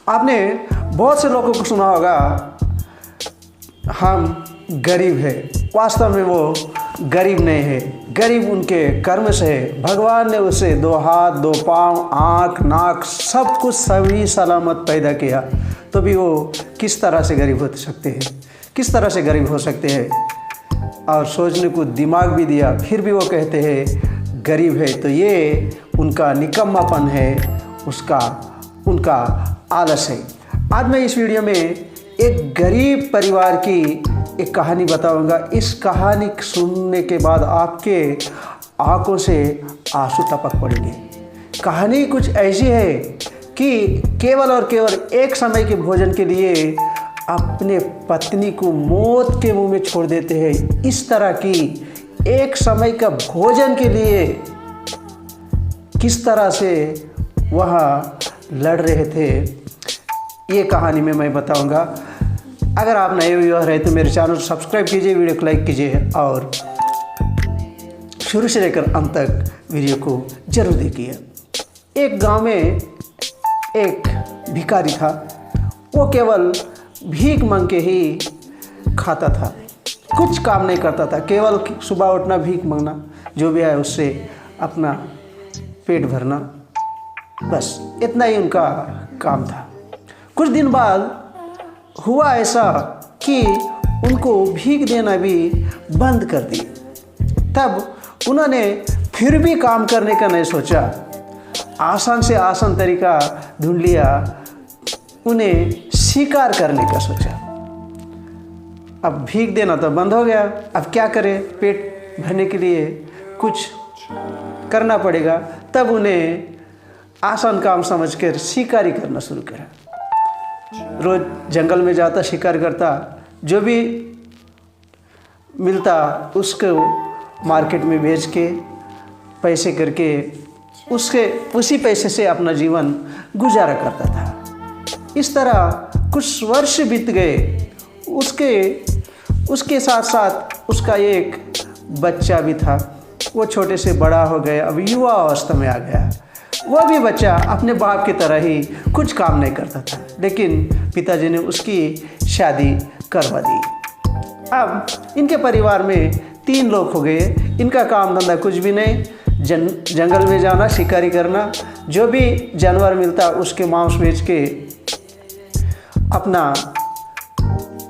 आपने बहुत से लोगों को सुना होगा हम गरीब है। वास्तव में वो गरीब नहीं है, गरीब उनके कर्म से है। भगवान ने उसे 2 हाथ 2 पाँव, आँख, नाक सब कुछ सभी सलामत पैदा किया, तो भी वो किस तरह से गरीब हो सकते हैं, किस तरह से गरीब हो सकते हैं। और सोचने को दिमाग भी दिया, फिर भी वो कहते हैं गरीब है। तो ये उनका निकम्मापन है, उनका आलस है। आज मैं इस वीडियो में एक गरीब परिवार की एक कहानी बताऊंगा। इस कहानी सुनने के बाद आपके आंखों से आंसू टपक पड़ेंगे। कहानी कुछ ऐसी है कि केवल और केवल एक समय के भोजन के लिए अपने पत्नी को मौत के मुंह में छोड़ देते हैं। इस तरह की एक समय का भोजन के लिए किस तरह से वह लड़ रहे थे, ये कहानी में मैं बताऊंगा। अगर आप नए व्यूअर हैं तो मेरे चैनल को सब्सक्राइब कीजिए, वीडियो को लाइक कीजिए और शुरू से लेकर अंत तक वीडियो को जरूर देखिए। एक गांव में एक भिखारी था। वो केवल भीख मांग के ही खाता था, कुछ काम नहीं करता था, केवल सुबह उठना, भीख मांगना, जो भी है उससे अपना पेट भरना, बस इतना ही उनका काम था। कुछ दिन बाद हुआ ऐसा कि उनको भीख देना भी बंद कर दी। तब उन्होंने फिर भी काम करने का नहीं सोचा, आसान से आसान तरीका ढूंढ लिया, उन्हें शिकार करने का सोचा। अब भीख देना तो बंद हो गया, अब क्या करें, पेट भरने के लिए कुछ करना पड़ेगा। तब उन्हें आसान काम समझकर शिकारी करना शुरू करा। रोज जंगल में जाता, शिकार करता, जो भी मिलता उसको मार्केट में बेच के पैसे करके उसी पैसे से अपना जीवन गुजारा करता था। इस तरह कुछ वर्ष बीत गए। उसके साथ साथ उसका एक बच्चा भी था। वो छोटे से बड़ा हो गया, अब युवा अवस्था में आ गया। वह भी बच्चा अपने बाप की तरह ही कुछ काम नहीं करता था, लेकिन पिताजी ने उसकी शादी करवा दी। अब इनके परिवार में 3 लोग हो गए। इनका काम धंधा कुछ भी नहीं, जंगल में जाना, शिकारी करना, जो भी जानवर मिलता उसके मांस बेच के अपना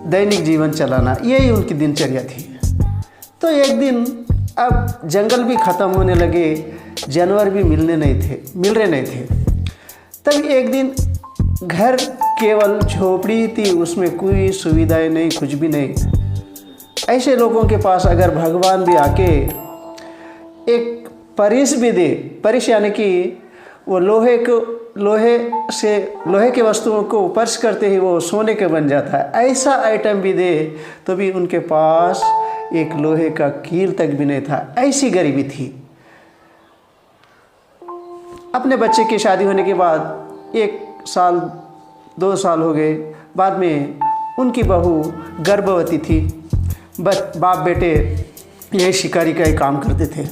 दैनिक जीवन चलाना, यही उनकी दिनचर्या थी। तो एक दिन अब जंगल भी ख़त्म होने लगे, जानवर भी मिल रहे नहीं थे। तब एक दिन घर केवल झोपड़ी थी, उसमें कोई सुविधाएं नहीं, कुछ भी नहीं। ऐसे लोगों के पास अगर भगवान भी आके एक परिस भी दे, परिस यानी कि वो लोहे के वस्तुओं को स्पर्श करते ही वो सोने के बन जाता है, ऐसा आइटम भी दे तो भी उनके पास एक लोहे का कील तक भी नहीं था। ऐसी गरीबी थी। अपने बच्चे की शादी होने के बाद 1 साल 2 साल हो गए। बाद में उनकी बहू गर्भवती थी। बाप बेटे यही शिकारी का ही काम करते थे।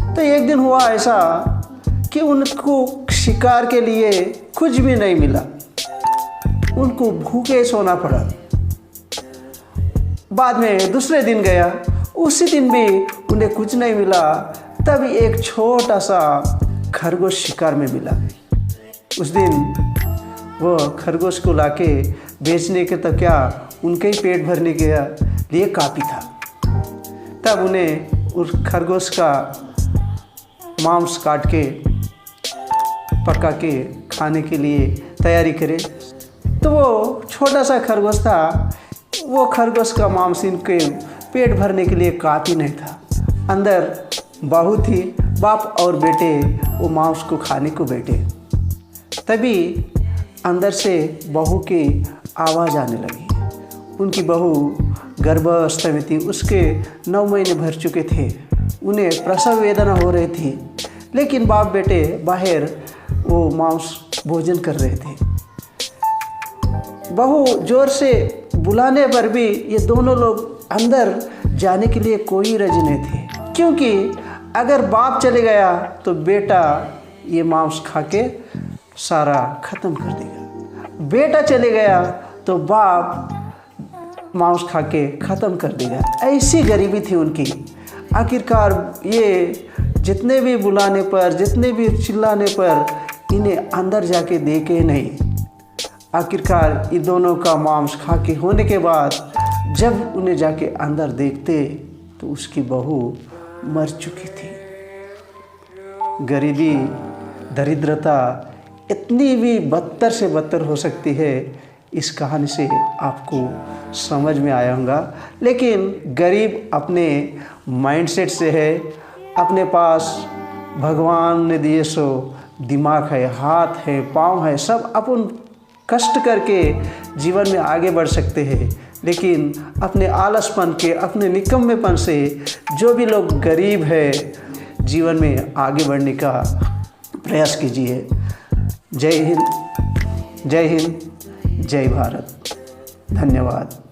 तो एक दिन हुआ ऐसा कि उनको शिकार के लिए कुछ भी नहीं मिला, उनको भूखे सोना पड़ा। बाद में दूसरे दिन गया, उसी दिन भी उन्हें कुछ नहीं मिला। तभी एक छोटा सा खरगोश शिकार में मिला। उस दिन वो खरगोश को लाके बेचने के तो क्या, उनके ही पेट भरने के लिए काफ़ी था। तब उन्हें उस खरगोश का मांस काट के पका के खाने के लिए तैयारी करे। तो वो छोटा सा खरगोश था, वो खरगोश का मांस इनके पेट भरने के लिए काफ़ी नहीं था। अंदर बहू थी, बाप और बेटे वो मांस को खाने को बैठे। तभी अंदर से बहू की आवाज़ आने लगी। उनकी बहू गर्भावस्था में थी, उसके 9 महीने भर चुके थे, उन्हें प्रसव वेदना हो रही थी, लेकिन बाप बेटे बाहर वो मांस भोजन कर रहे थे। बहू जोर से बुलाने पर भी ये दोनों लोग अंदर जाने के लिए कोई राजी नहीं थे, क्योंकि अगर बाप चले गया तो बेटा ये मांस खा के सारा ख़त्म कर देगा। बेटा चले गया तो बाप मांस खा के ख़त्म कर देगा। ऐसी गरीबी थी उनकी। आखिरकार ये जितने भी बुलाने पर, जितने भी चिल्लाने पर इन्हें अंदर जाके देखे नहीं। आखिरकार ये दोनों का मांस खा के होने के बाद जब उन्हें जाके अंदर देखते तो उसकी बहू मर चुकी थी। गरीबी, दरिद्रता इतनी भी बदतर से बदतर हो सकती है, इस कहानी से आपको समझ में आया होगा। लेकिन गरीब अपने माइंडसेट से है, अपने पास भगवान ने दिए सो दिमाग है, हाथ है, पाँव है, सब अपन कष्ट करके जीवन में आगे बढ़ सकते हैं। लेकिन अपने आलसपन के, अपने निकम्मेपन से जो भी लोग गरीब है, जीवन में आगे बढ़ने का प्रयास कीजिए। जय हिंद, जय हिंद, जय भारत। धन्यवाद।